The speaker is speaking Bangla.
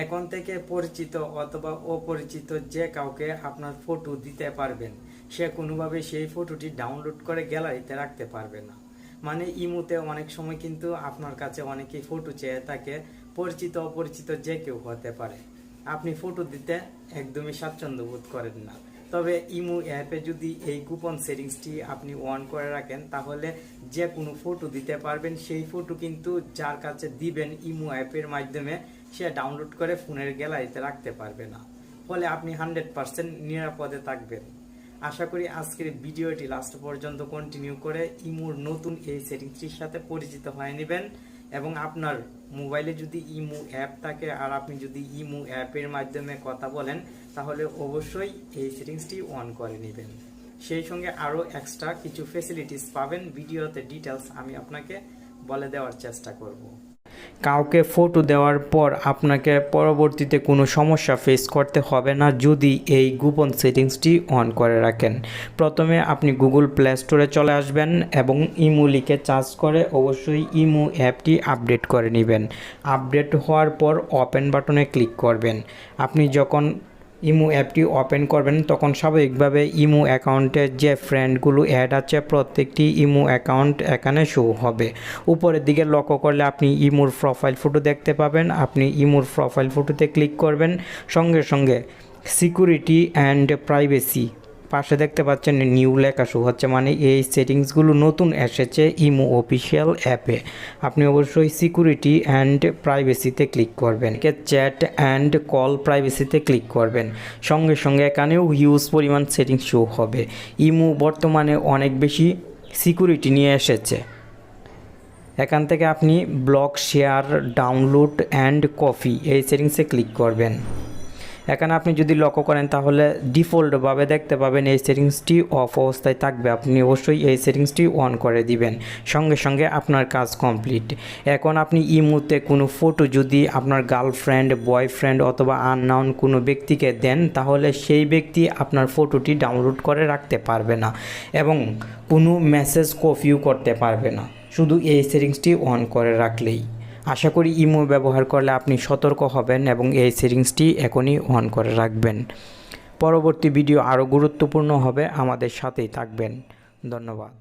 এখন থেকে পরিচিত অথবা অপরিচিত যে কাউকে আপনার ফটো দিতে পারবেন, সে কোনোভাবে সেই ফটোটি ডাউনলোড করে গ্যালারিতে রাখতে পারবে না। মানে ইমোতে অনেক সময় কিন্তু আপনার কাছে অনেকেই ফটো চেয়ে থাকে, পরিচিত অপরিচিত যে কেউ হতে পারে। আপনি ফটো দিতে একদমই স্বাচ্ছন্দ্য বোধ করেন না। তবে ইমো অ্যাপে যদি এই কুপন সেটিংসটি আপনি অন করে রাখেন, তাহলে যে কোনো ফটো দিতে পারবেন। সেই ফটো কিন্তু যার কাছে দিবেন ইমো অ্যাপের মাধ্যমে, সে ডাউনলোড করে ফোনের গ্যালারিতে রাখতে পারবে না। ফলে আপনি 100% নিরাপদে থাকবেন। আশা করি আজকের ভিডিওটি লাস্ট পর্যন্ত কন্টিনিউ করে ইমোর নতুন এই সেটিংসটির সাথে পরিচিত হয়ে নেবেন। এবং আপনার মোবাইলে যদি ইমো অ্যাপ থাকে আর আপনি যদি ইমো অ্যাপের মাধ্যমে কথা বলেন, তাহলে অবশ্যই এই সেটিংসটি অন করে নেবেন। সেই সঙ্গে আরও এক্সট্রা কিছু ফ্যাসিলিটিস পাবেন। ভিডিওতে ডিটেলস আমি আপনাকে বলে দেওয়ার চেষ্টা করব। কাউকে ফটো দেওয়ার পর আপনাকে পরবর্তীতে কোনো সমস্যা ফেস করতে হবে না যদি এই গোপন সেটিংসটি অন করে রাখেন। প্রথমে আপনি গুগল প্লে স্টোরে চলে আসবেন এবং ইমো লিখে সার্চ করে অবশ্যই ইমো অ্যাপটি আপডেট করে নেবেন। আপডেট হওয়ার পর ওপেন বাটনে ক্লিক করবেন। আপনি যখন ইমো অ্যাপটি ওপেন করবেন তখন স্বাভাবিকভাবে ইমো অ্যাকাউন্টে যে ফ্রেন্ডগুলো অ্যাড আছে প্রত্যেকটি ইমো অ্যাকাউন্ট এখানে শো হবে। উপরের দিকে লক্ষ্য করলে আপনি ইমোর প্রোফাইল ফটো দেখতে পাবেন। আপনি ইমোর প্রোফাইল ফটোতে ক্লিক করবেন। সঙ্গে সঙ্গে সিকিউরিটি অ্যান্ড প্রাইভেসি পাশে দেখতে পাচ্ছেন নিউ লেখা শো হচ্ছে, মানে এই সেটিংসগুলো নতুন এসেছে ইমো অফিসিয়াল অ্যাপে। আপনি অবশ্যই সিকিউরিটি অ্যান্ড প্রাইভেসিতে ক্লিক করবেন। চ্যাট অ্যান্ড কল প্রাইভেসিতে ক্লিক করবেন। সঙ্গে সঙ্গে এখানেও হিউজ পরিমাণ সেটিংস শো হবে। ইমো বর্তমানে অনেক বেশি সিকিউরিটি নিয়ে এসেছে। এখান থেকে আপনি block, share, download and copy এই সেটিংসে ক্লিক করবেন। এখানে আপনি যদি লক্ষ্য করেন তাহলে ডিফল্টভাবে দেখতে পাবেন এই সেটিংসটি অফ অবস্থায় থাকবে। আপনি অবশ্যই এই সেটিংসটি অন করে দিবেন। সঙ্গে সঙ্গে আপনার কাজ কমপ্লিট। এখন আপনি ইমোতে কোনো ফটো যদি আপনার গার্লফ্রেন্ড, বয়ফ্রেন্ড অথবা আননোন কোনো ব্যক্তিকে দেন, তাহলে সেই ব্যক্তি আপনার ফটোটি ডাউনলোড করে রাখতে পারবে না এবং কোনো মেসেজ কপিও করতে পারবে না, শুধু এই সেটিংসটি অন করে রাখলেই। আশা করি ইমো ব্যবহার করলে আপনি সতর্ক হবেন এবং এই সেটিংসটি এখনই অন করে রাখবেন। পরবর্তী ভিডিও আরও গুরুত্বপূর্ণ হবে, আমাদের সাথেই থাকবেন। ধন্যবাদ।